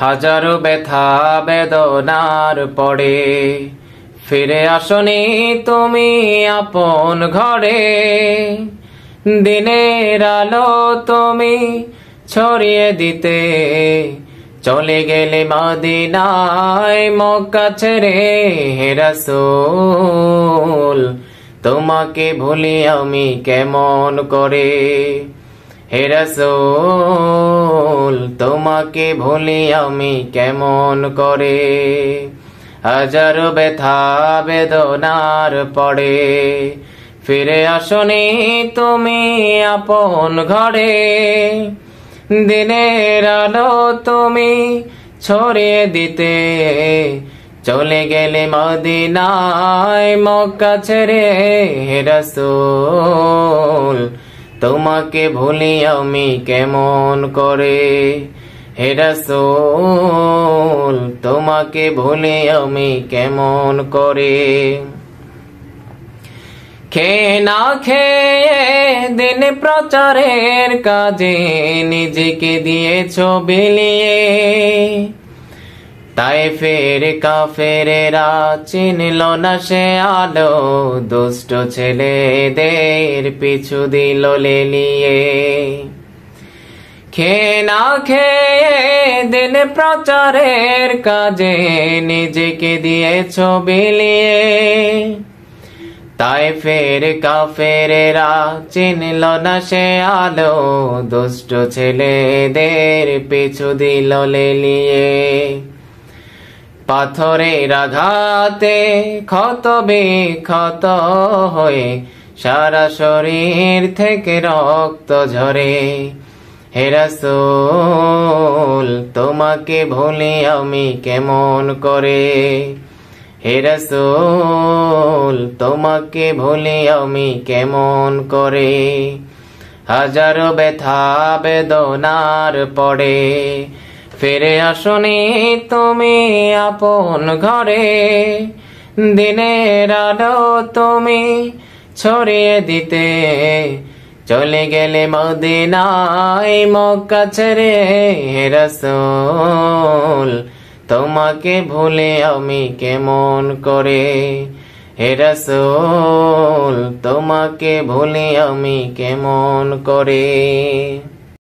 হাজারো ব্যথা বেদনার পরে ফিরে আসনি তুমি আপন ঘরে। দিনের আলো তুমি ছড়িয়ে দিতে চলে গেলে মদিনায় মক্কা ছেড়ে। হে রাসূল তোমাকে ভুলি আমি কেমন করে। হে রাসূল তোমাকে ভুলি আমি কেমন করে। হাজারো ব্যথা বেদনার পরে ফিরে আসনি তুমি আপন ঘরে। দিনের আলো তুমি ছড়িয়ে দিতে চলে গেলে মদিনায় মক্কা ছেড়ে। হে রাসূল তোমাকে ভুলি আমি কেমন করে। হে রাসূল তোমাকে ভুলি আমি কেমন করে। খেয়ে না খেয়ে দিন প্রচারের কাজে নিজেকে দিয়েছো বিলিয়ে। তায়েফের কাফেরেরা চিনল না সে আলো, দুষ্ট ছেলেদের পিছু দিল লেলিয়ে। খেয়ে না খেয়ে দিন প্রচারের কাজে নিজেকে দিয়েছো বিলিয়ে। তায়েফের কাফেরেরা চিনল না সে আলো, দুষ্ট ছেলেদের পিছু দিল লেলিয়ে। পাথরের আঘাতে ক্ষত বিক্ষত হয়ে সারা শরীর থেকে রক্ত ঝরে। হে রাসূল তোমাকে ভুলি আমি কেমন করে। হে রাসূল তোমাকে ভুলি আমি কেমন করে। হাজারো ব্যথা বেদনার পরে ফিরে আসনি তুমি আপন ঘরে। দিনের আলো তুমি ছড়িয়ে দিতে চলে গেলে মদিনায় মক্কা ছেড়ে। হে রাসূল তোমাকে ভুলে আমি কেমন করে। হে রাসূল তোমাকে ভুলে আমি কেমন করে।